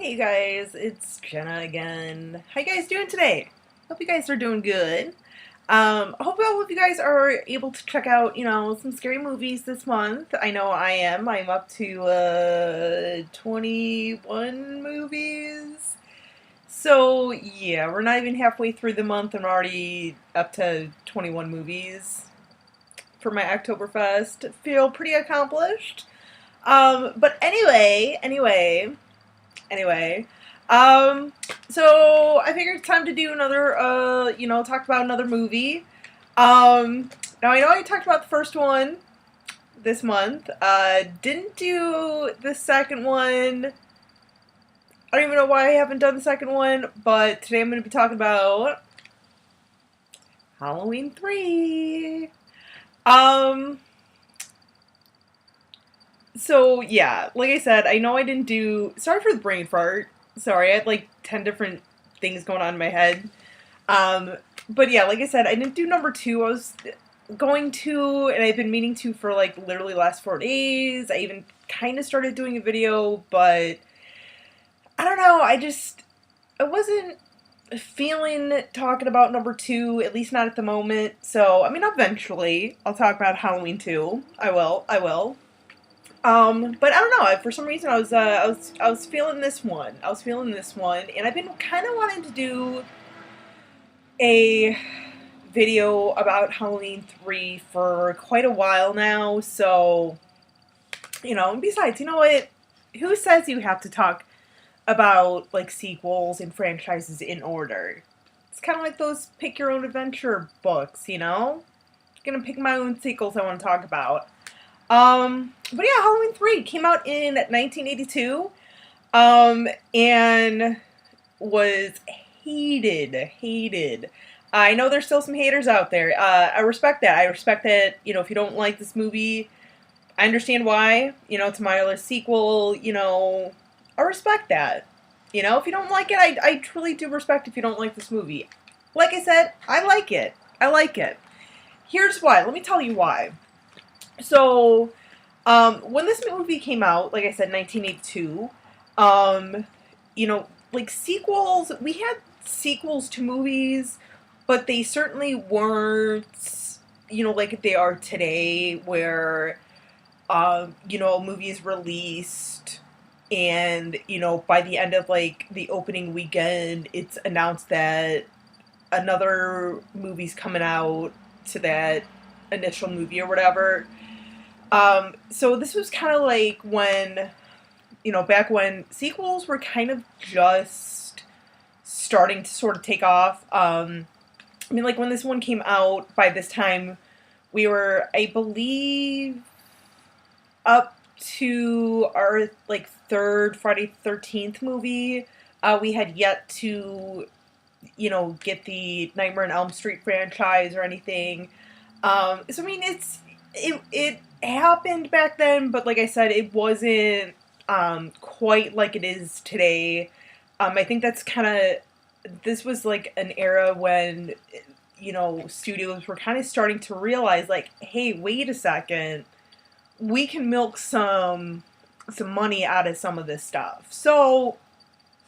Hey guys, it's Jenna again. How you guys doing today? Hope you guys are doing good. Hope all of you guys are able to check out, some scary movies this month. I know I am. I'm up to 21 movies. So yeah, we're not even halfway through the month. I'm already up to 21 movies for my Oktoberfest. Feel pretty accomplished. But anyway, um, so I figured it's time to do another, talk about another movie. Now I know I talked about the first one this month. Didn't do the second one. I don't even know why I haven't done the second one, but today I'm going to be talking about Halloween 3. Um, so yeah, like I said, I know I didn't do. Sorry for the brain fart. Sorry, I had like 10 different things going on in my head. Um, but yeah, like I said, I didn't do number two. I was going to, and I've been meaning to for like literally the last 4 days. I even kind of started doing a video, but I don't know. I wasn't feeling talking about number two, at least not at the moment. So, I mean, eventually I'll talk about Halloween 2. I will. But I don't know. For some reason, I was feeling this one. I was feeling this one, and I've been kind of wanting to do a video about Halloween 3 for quite a while now. So, and besides, you know what? Who says you have to talk about like sequels and franchises in order? It's kind of like those pick your own adventure books, I'm gonna pick my own sequels I want to talk about. But yeah, Halloween 3 came out in 1982, and was hated. I know there's still some haters out there. I respect that. I respect that, if you don't like this movie, I understand why. It's a mindless sequel, I respect that. If you don't like it, I truly do respect if you don't like this movie. Like I said, I like it. I like it. Here's why. Let me tell you why. So, when this movie came out, like I said, 1982, um, like sequels, we had sequels to movies, but they certainly weren't, like they are today, where, a movie is released, and, by the end of, like, the opening weekend, it's announced that another movie's coming out to that initial movie or whatever. So this was kind of like when, back when sequels were kind of just starting to sort of take off. I mean, like when this one came out, by this time, we were, I believe, up to our like third Friday the 13th movie. We had yet to, get the Nightmare on Elm Street franchise or anything. So I mean, it happened back then, but like I said, it wasn't quite like it is today. I think that's kind of, this was like an era when, studios were kind of starting to realize, like, hey, wait a second, we can milk some money out of some of this stuff. So,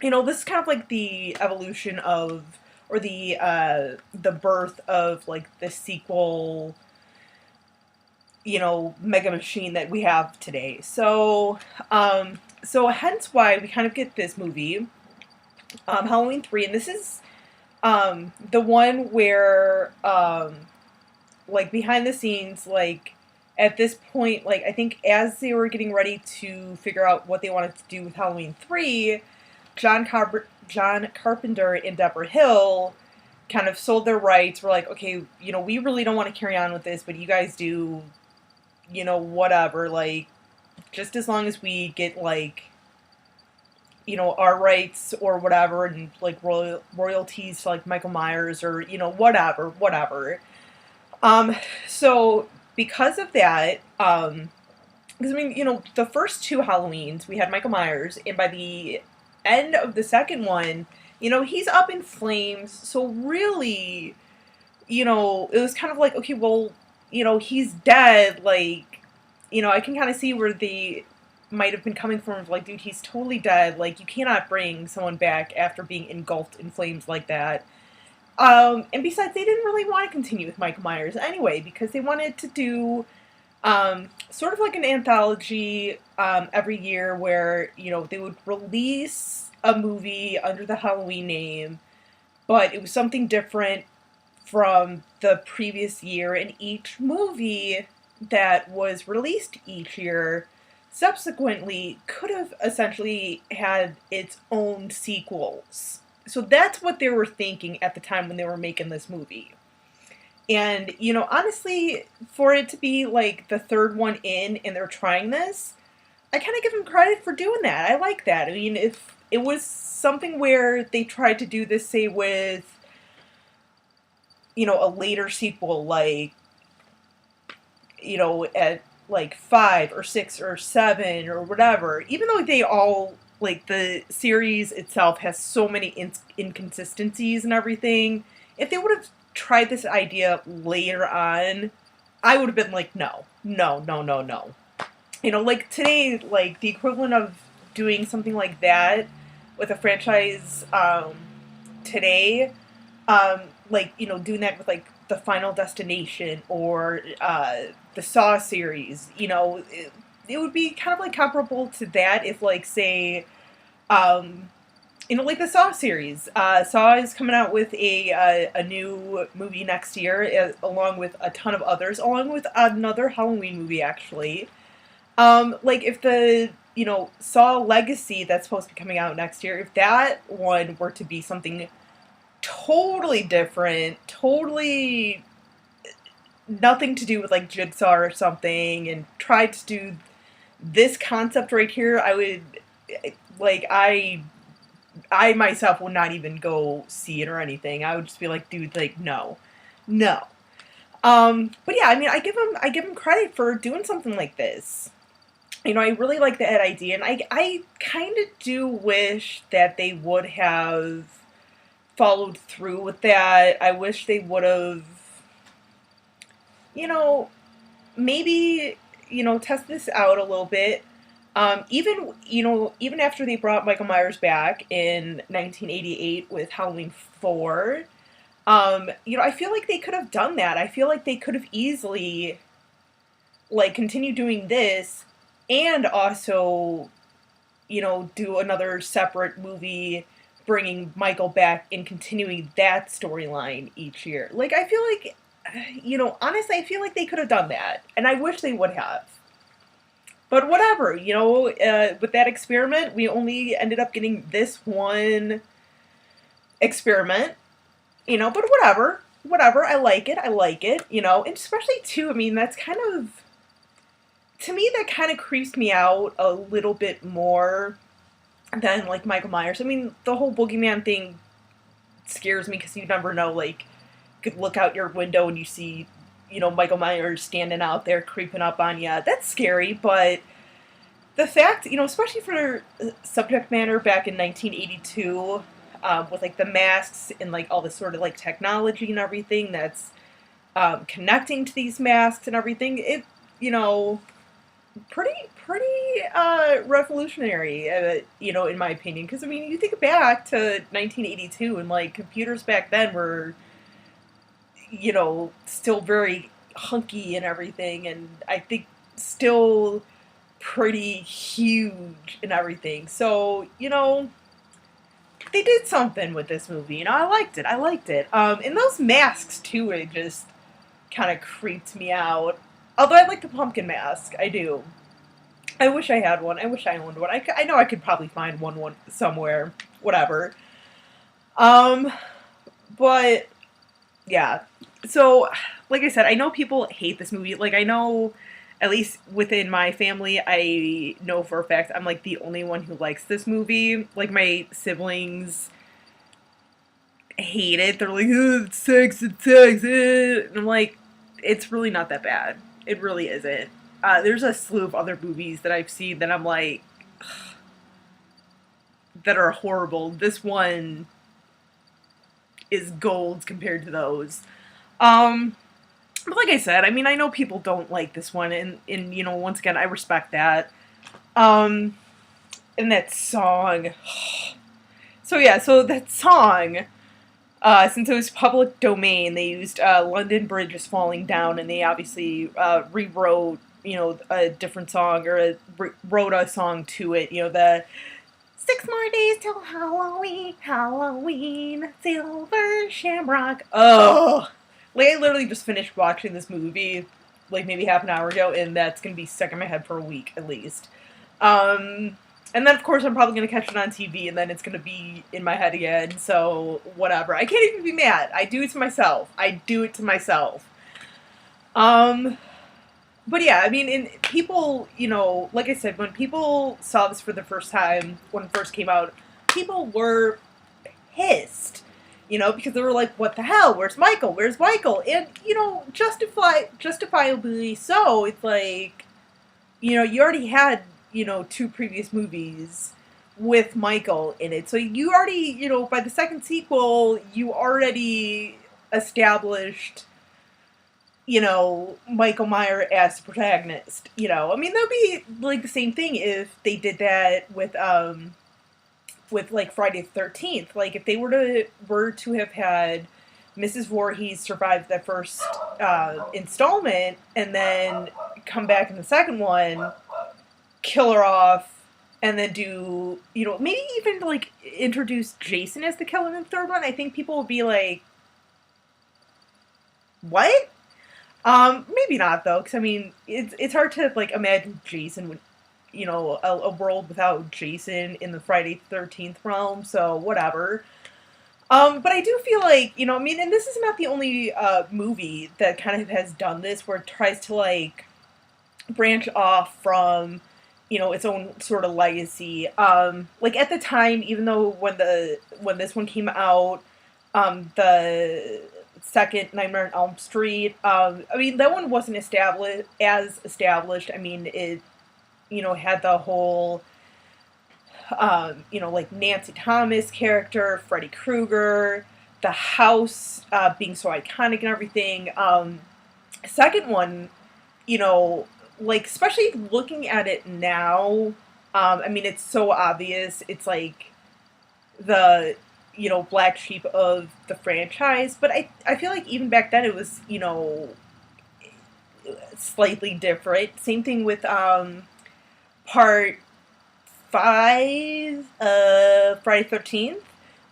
this is kind of like the evolution of, or the birth of like the sequel, mega machine that we have today. So hence why we kind of get this movie, Halloween 3, and this is the one where, like, behind the scenes, like, at this point, like, I think as they were getting ready to figure out what they wanted to do with Halloween 3, John Carpenter and Deborah Hill kind of sold their rights. We're like, okay, we really don't want to carry on with this, but you guys do, whatever, like, just as long as we get, like, our rights or whatever, and, like, royalties to, like, Michael Myers or, whatever. So, because of that, because, I mean, the first two Halloweens, we had Michael Myers, and by the end of the second one, he's up in flames, so really, it was kind of like, okay, well, he's dead, like, I can kind of see where the might have been coming from, like, dude, he's totally dead. Like, you cannot bring someone back after being engulfed in flames like that. And besides, they didn't really want to continue with Michael Myers anyway, because they wanted to do sort of like an anthology every year where, you know, they would release a movie under the Halloween name, but it was something different from the previous year, and each movie that was released each year subsequently could have essentially had its own sequels. So that's what they were thinking at the time when they were making this movie. And, you know, honestly, for it to be like the third one in and they're trying this, I kind of give them credit for doing that. I like that. I mean, if it was something where they tried to do this, say, with, you know, a later sequel, like, you know, at like 5 or 6 or 7 or whatever, even though they all, like, the series itself has so many inconsistencies and everything, if they would have tried this idea later on, I would have been like, no, no, no, no, no. You know, like today, like the equivalent of doing something like that with a franchise today, like, you know, doing that with like the Final Destination or the Saw series, you know, it would be kind of like comparable to that if, like, say, you know, like the Saw series. Saw is coming out with a new movie next year, along with a ton of others, along with another Halloween movie, actually. Like, if the, you know, Saw Legacy that's supposed to be coming out next year, if that one were to be something totally different, totally nothing to do with, like, Jigsaw or something, and tried to do this concept right here, I would, like, I myself would not even go see it or anything. I would just be like, dude, like, no. No. But yeah, I mean, I give them credit for doing something like this. You know, I really like that idea, and I kind of do wish that they would have followed through with that. I wish they would have, you know, maybe, you know, test this out a little bit. Even, you know, even after they brought Michael Myers back in 1988 with Halloween 4, you know, I feel like they could have done that. I feel like they could have easily, like, continued doing this and also, you know, do another separate movie bringing Michael back and continuing that storyline each year. Like, I feel like, you know, honestly, I feel like they could have done that, and I wish they would have. But whatever, you know, with that experiment, we only ended up getting this one experiment, you know, but whatever, I like it, you know, and especially too, I mean, that's kind of, to me, that kind of creeps me out a little bit more than, like, Michael Myers. I mean, the whole boogeyman thing scares me because you never know, like, you could look out your window and you see, you know, Michael Myers standing out there creeping up on you. That's scary, but the fact, you know, especially for subject matter back in 1982, with, like, the masks and, like, all this sort of, like, technology and everything that's connecting to these masks and everything, it, you know, pretty revolutionary, you know, in my opinion. Because, I mean, you think back to 1982 and, like, computers back then were, you know, still very hunky and everything, and I think still pretty huge and everything. So, you know, they did something with this movie. You know, I liked it. And those masks too, it just kind of creeped me out. Although I like the pumpkin mask, I do. I wish I had one. I wish I owned one. I know I could probably find one somewhere. Whatever. But yeah. So, like I said, I know people hate this movie. Like, I know, at least within my family, I know for a fact I'm, like, the only one who likes this movie. Like, my siblings hate it. They're like, oh, it sucks. And I'm like, it's really not that bad. It really isn't. There's a slew of other movies that I've seen that I'm like, ugh, that are horrible. This one is gold compared to those. But like I said, I mean, I know people don't like this one, and you know, once again, I respect that. Um, and that song. So yeah, so that song, since it was public domain, they used London Bridge is Falling Down, and they obviously rewrote, a different song, or wrote a song to it. The 6 more days till Halloween, Halloween, Silver Shamrock. Oh, like I literally just finished watching this movie, like maybe half an hour ago, and that's gonna be stuck in my head for a week at least. Um, and then of course I'm probably gonna catch it on TV, and then it's gonna be in my head again. So whatever. I can't even be mad. I do it to myself. I do it to myself. Um, but yeah, I mean, people, like I said, when people saw this for the first time, when it first came out, people were pissed, because they were like, what the hell? Where's Michael? Where's Michael? And, justifiably so. It's like, you already had, two previous movies with Michael in it. So you already, by the second sequel, you already established, Michael Meyer as the protagonist. I mean, that'd be like the same thing if they did that with like Friday the 13th. Like if they were to have had Mrs. Voorhees survive that first installment and then come back in the second one, kill her off, and then do, maybe even like introduce Jason as the killer in the third one, I think people would be like, what? Maybe not though, because I mean, it's hard to like imagine Jason would, a world without Jason in the Friday 13th realm. So whatever. But I do feel like, I mean, and this is not the only movie that kind of has done this, where it tries to like branch off from, its own sort of legacy. Like at the time, even though when this one came out, the second Nightmare on Elm Street. I mean, that one wasn't established. I mean, it, had the whole, like Nancy Thomas character, Freddy Krueger, the house being so iconic and everything. Second one, like, especially looking at it now, I mean, it's so obvious. It's like the black sheep of the franchise, but I feel like even back then it was, slightly different. Same thing with part 5 of Friday 13th,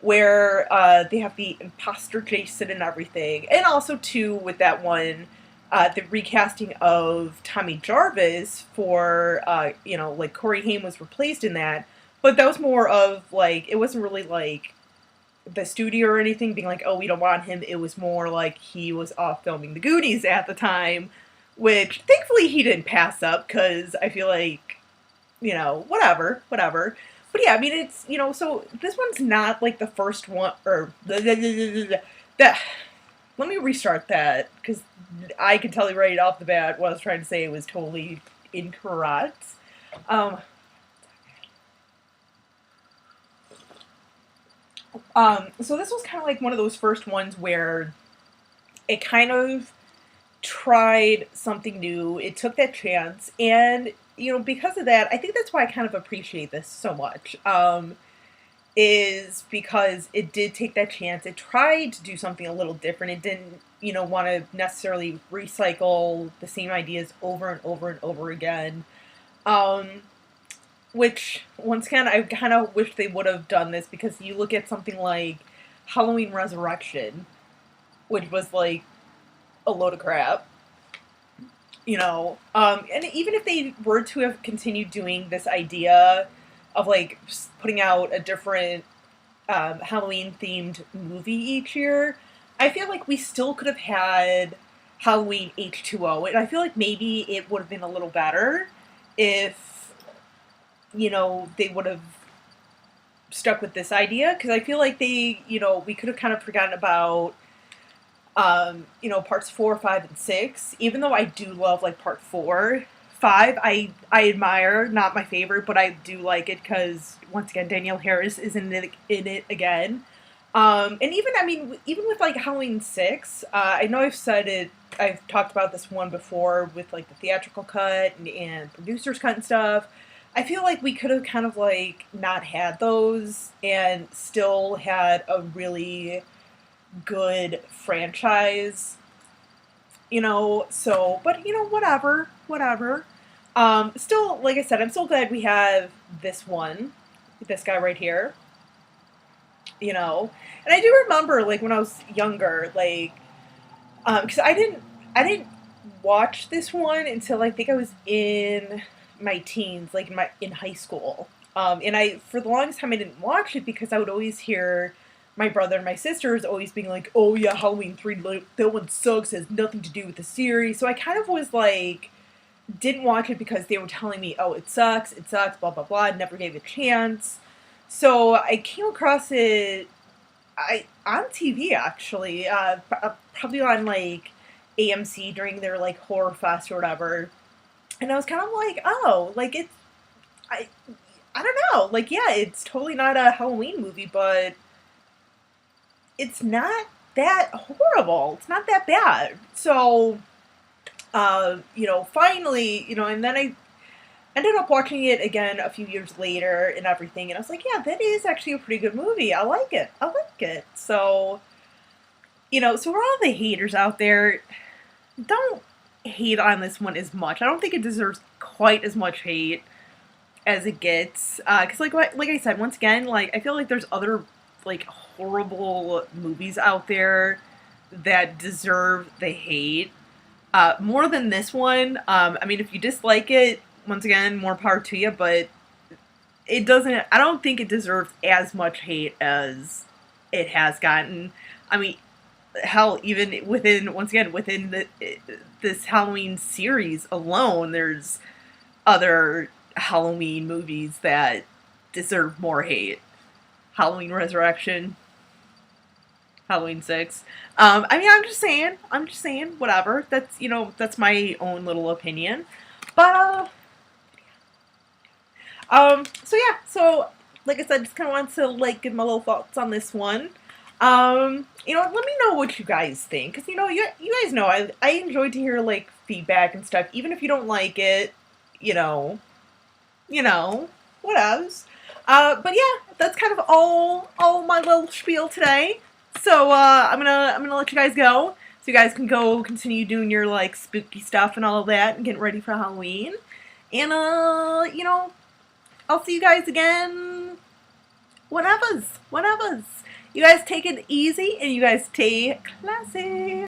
where they have the imposter Jason and everything, and also too with that one, the recasting of Tommy Jarvis for like Corey Haim was replaced in that, but that was more of like, it wasn't really like the studio or anything being like, oh, we don't want him. It was more like he was off filming The Goonies at the time, which thankfully he didn't pass up, because I feel like, whatever. But yeah, I mean, it's, so this one's not like the first one, or that. Let me restart that, because I can tell you right off the bat what I was trying to say was totally incorrect. So this was kind of like one of those first ones where it kind of tried something new. It took that chance, and because of that, I think that's why I kind of appreciate this so much. Is because it did take that chance. It tried to do something a little different. It didn't, want to necessarily recycle the same ideas over and over and over again. Which, once again, I kind of wish they would have done this, because you look at something like Halloween Resurrection, which was like a load of crap, and even if they were to have continued doing this idea of like putting out a different Halloween themed movie each year, I feel like we still could have had Halloween H2O, and I feel like maybe it would have been a little better if they would have stuck with this idea, because I feel like we could have kind of forgotten about, parts 4, 5, and 6, even though I do love, like, part 4. 5, I admire, not my favorite, but I do like it, because, once again, Danielle Harris is in it again. And even, I mean, even with, like, Halloween 6, I know I've talked about this one before with, like, the theatrical cut and producer's cut and stuff. I feel like we could have kind of like not had those and still had a really good franchise, so, but whatever, whatever. Still, like I said, I'm so glad we have this guy right here, and I do remember, like, when I was younger, like, because I didn't watch this one until I think I was in my teens, like in high school. And I for the longest time I didn't watch it because I would always hear my brother and my sisters always being like, "Oh yeah, Halloween 3, like, that one sucks. Has nothing to do with the series." So I kind of was like, didn't watch it because they were telling me, "Oh, it sucks, blah blah blah." Never gave it a chance. So I came across it I on TV actually, probably on like AMC during their like horror fest or whatever, and I was kind of like, oh, like I I don't know, like yeah, it's totally not a Halloween movie, but it's not that horrible. It's not that bad. So, finally, and then I ended up watching it again a few years later and everything, and I was like, yeah, that is actually a pretty good movie. I like it. I like it. So, so for all the haters out there, don't hate on this one as much. I don't think it deserves quite as much hate as it gets. Because, like I said, once again, like, I feel like there's other, like, horrible movies out there that deserve the hate. More than this one. I mean, if you dislike it, once again, more power to you, but it doesn't, I don't think it deserves as much hate as it has gotten. I mean, hell, even within this Halloween series alone, there's other Halloween movies that deserve more hate. Halloween Resurrection, Halloween 6. I mean, I'm just saying, whatever. That's my own little opinion. But, so yeah, so, like I said, just kind of wanted to, like, give my little thoughts on this one. Let me know what you guys think, because, you guys know, I enjoy to hear, like, feedback and stuff, even if you don't like it, you know, you know, what else? But yeah, that's kind of all my little spiel today. So, I'm gonna let you guys go, so you guys can go continue doing your, like, spooky stuff and all of that, and getting ready for Halloween. And, I'll see you guys again whenever's. You guys take it easy, and you guys stay classy.